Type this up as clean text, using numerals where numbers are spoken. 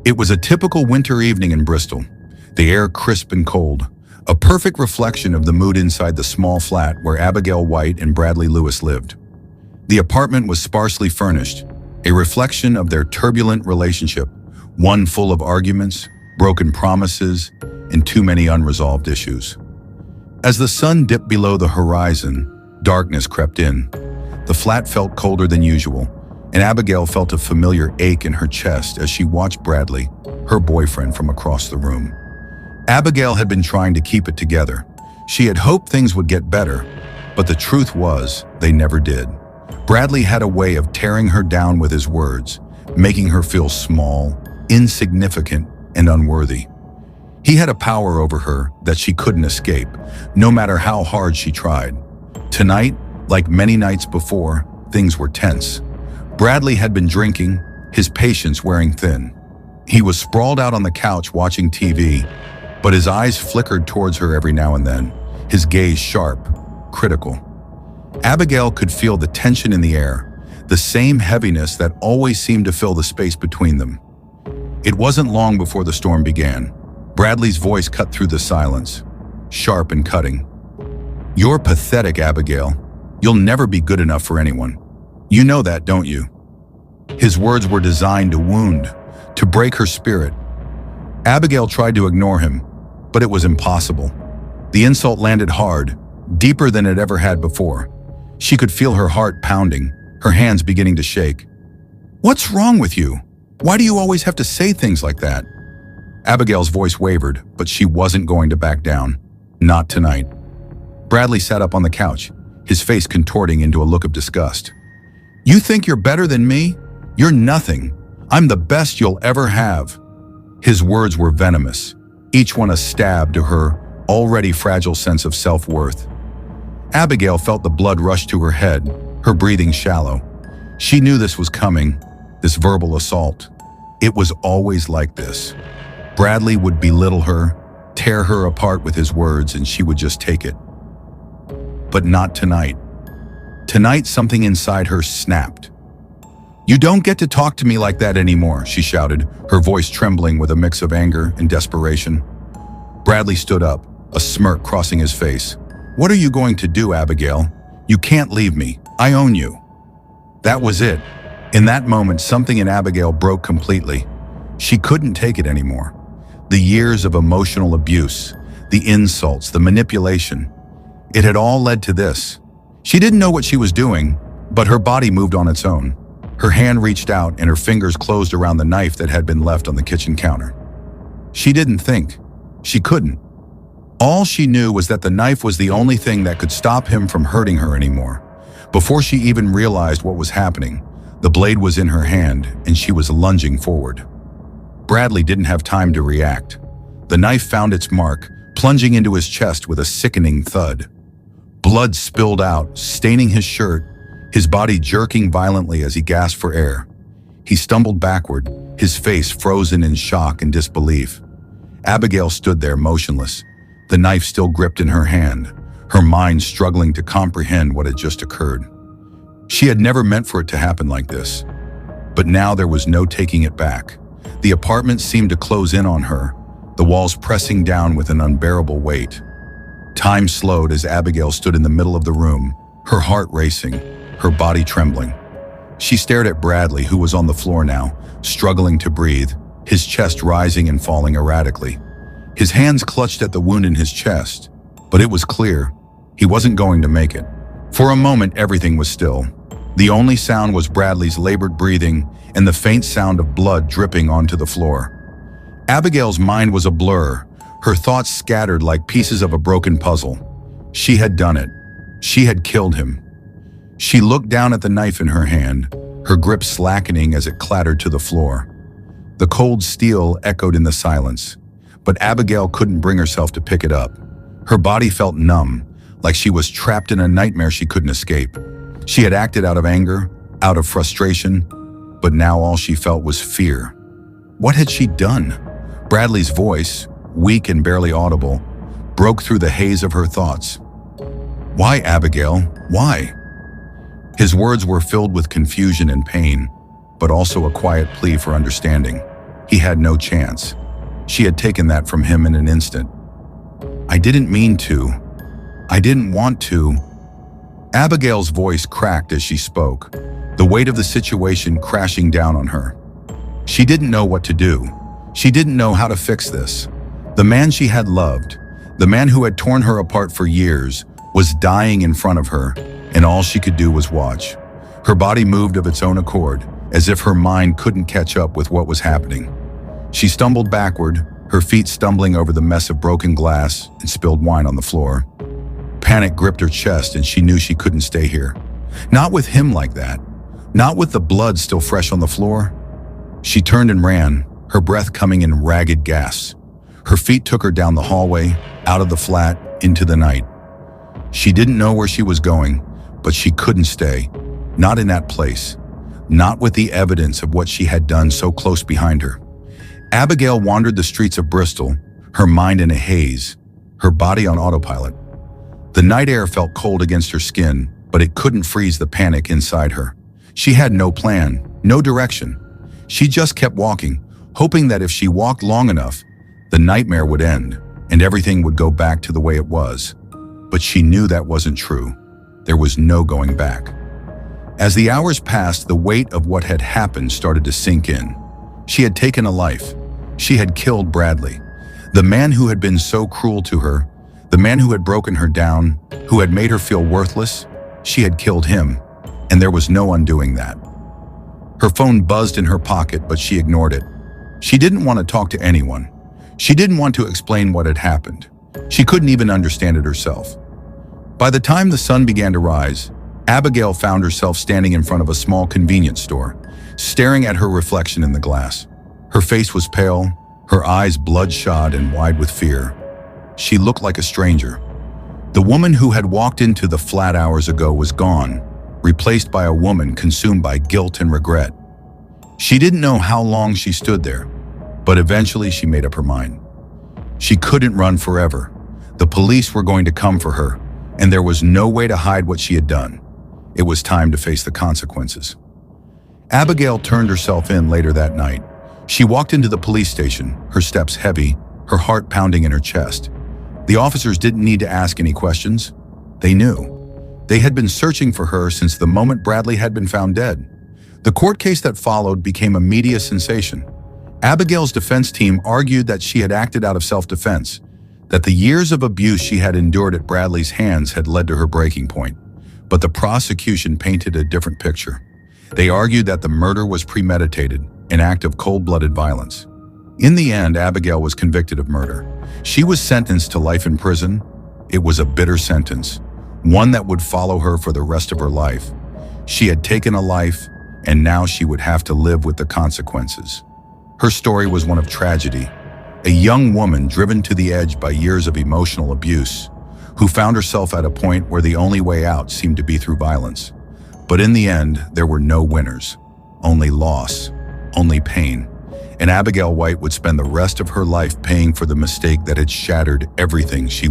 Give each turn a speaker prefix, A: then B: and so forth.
A: It was a typical winter evening in Bristol, the air crisp and cold, a perfect reflection of the mood inside the small flat where Abigail White and Bradley Lewis lived. The apartment was sparsely furnished, a reflection of their turbulent relationship, one full of arguments, broken promises, and too many unresolved issues. As the sun dipped below the horizon, darkness crept in. The flat felt colder than usual, and Abigail felt a familiar ache in her chest as she watched Bradley, her boyfriend, from across the room. Abigail had been trying to keep it together. She had hoped things would get better, but the truth was, they never did. Bradley had a way of tearing her down with his words, making her feel small, insignificant, and unworthy. He had a power over her that she couldn't escape, no matter how hard she tried. Tonight, like many nights before, things were tense. Bradley had been drinking, his patience wearing thin. He was sprawled out on the couch watching TV, but his eyes flickered towards her every now and then, his gaze sharp, critical. Abigail could feel the tension in the air, the same heaviness that always seemed to fill the space between them. It wasn't long before the storm began. Bradley's voice cut through the silence, sharp and cutting. "You're pathetic, Abigail. You'll never be good enough for anyone. You know that, don't you?" His words were designed to wound, to break her spirit. Abigail tried to ignore him, but it was impossible. The insult landed hard, deeper than it ever had before. She could feel her heart pounding, her hands beginning to shake. "What's wrong with you? Why do you always have to say things like that?" Abigail's voice wavered, but she wasn't going to back down. Not tonight. Bradley sat up on the couch, his face contorting into a look of disgust. "You think you're better than me? You're nothing. I'm the best you'll ever have." His words were venomous, each one a stab to her already fragile sense of self-worth. Abigail felt the blood rush to her head, her breathing shallow. She knew this was coming, this verbal assault. It was always like this. Bradley would belittle her, tear her apart with his words, and she would just take it. But not tonight. Tonight, something inside her snapped. "You don't get to talk to me like that anymore," she shouted, her voice trembling with a mix of anger and desperation. Bradley stood up, a smirk crossing his face. "What are you going to do, Abigail? You can't leave me. I own you." That was it. In that moment, something in Abigail broke completely. She couldn't take it anymore. The years of emotional abuse, the insults, the manipulation, it had all led to this. She didn't know what she was doing, but her body moved on its own. Her hand reached out and her fingers closed around the knife that had been left on the kitchen counter. She didn't think. She couldn't. All she knew was that the knife was the only thing that could stop him from hurting her anymore. Before she even realized what was happening, the blade was in her hand and she was lunging forward. Bradley didn't have time to react. The knife found its mark, plunging into his chest with a sickening thud. Blood spilled out, staining his shirt, his body jerking violently as he gasped for air. He stumbled backward, his face frozen in shock and disbelief. Abigail stood there motionless, the knife still gripped in her hand, her mind struggling to comprehend what had just occurred. She had never meant for it to happen like this, but now there was no taking it back. The apartment seemed to close in on her, the walls pressing down with an unbearable weight. Time slowed as Abigail stood in the middle of the room, her heart racing, her body trembling. She stared at Bradley, who was on the floor now, struggling to breathe, his chest rising and falling erratically. His hands clutched at the wound in his chest, but it was clear he wasn't going to make it. For a moment, everything was still. The only sound was Bradley's labored breathing and the faint sound of blood dripping onto the floor. Abigail's mind was a blur, her thoughts scattered like pieces of a broken puzzle. She had done it. She had killed him. She looked down at the knife in her hand, her grip slackening as it clattered to the floor. The cold steel echoed in the silence, but Abigail couldn't bring herself to pick it up. Her body felt numb, like she was trapped in a nightmare she couldn't escape. She had acted out of anger, out of frustration, but now all she felt was fear. What had she done? Bradley's voice, weak and barely audible, broke through the haze of her thoughts. "Why, Abigail? Why?" His words were filled with confusion and pain, but also a quiet plea for understanding. He had no chance. She had taken that from him in an instant. "I didn't mean to. I didn't want to." Abigail's voice cracked as she spoke, the weight of the situation crashing down on her. She didn't know what to do. She didn't know how to fix this. The man she had loved, the man who had torn her apart for years, was dying in front of her, and all she could do was watch. Her body moved of its own accord, as if her mind couldn't catch up with what was happening. She stumbled backward, her feet stumbling over the mess of broken glass and spilled wine on the floor. Panic gripped her chest and she knew she couldn't stay here. Not with him like that. Not with the blood still fresh on the floor. She turned and ran, her breath coming in ragged gasps. Her feet took her down the hallway, out of the flat, into the night. She didn't know where she was going, but she couldn't stay. Not in that place. Not with the evidence of what she had done so close behind her. Abigail wandered the streets of Bristol, her mind in a haze, her body on autopilot. The night air felt cold against her skin, but it couldn't freeze the panic inside her. She had no plan, no direction. She just kept walking, hoping that if she walked long enough, the nightmare would end and everything would go back to the way it was. But she knew that wasn't true. There was no going back. As the hours passed, the weight of what had happened started to sink in. She had taken a life. She had killed Bradley, the man who had been so cruel to her, the man who had broken her down, who had made her feel worthless. She had killed him, and there was no undoing that. Her phone buzzed in her pocket, but she ignored it. She didn't want to talk to anyone. She didn't want to explain what had happened. She couldn't even understand it herself. By the time the sun began to rise, Abigail found herself standing in front of a small convenience store, staring at her reflection in the glass. Her face was pale, her eyes bloodshot and wide with fear. She looked like a stranger. The woman who had walked into the flat hours ago was gone, replaced by a woman consumed by guilt and regret. She didn't know how long she stood there, but eventually she made up her mind. She couldn't run forever. The police were going to come for her, and there was no way to hide what she had done. It was time to face the consequences. Abigail turned herself in later that night. She walked into the police station, her steps heavy, her heart pounding in her chest. The officers didn't need to ask any questions. They knew. They had been searching for her since the moment Bradley had been found dead. The court case that followed became a media sensation. Abigail's defense team argued that she had acted out of self-defense, that the years of abuse she had endured at Bradley's hands had led to her breaking point. But the prosecution painted a different picture. They argued that the murder was premeditated, an act of cold-blooded violence. In the end, Abigail was convicted of murder. She was sentenced to life in prison. It was a bitter sentence, one that would follow her for the rest of her life. She had taken a life, and now she would have to live with the consequences. Her story was one of tragedy, a young woman driven to the edge by years of emotional abuse, who found herself at a point where the only way out seemed to be through violence. But in the end, there were no winners, only loss, only pain. And Abigail White would spend the rest of her life paying for the mistake that had shattered everything she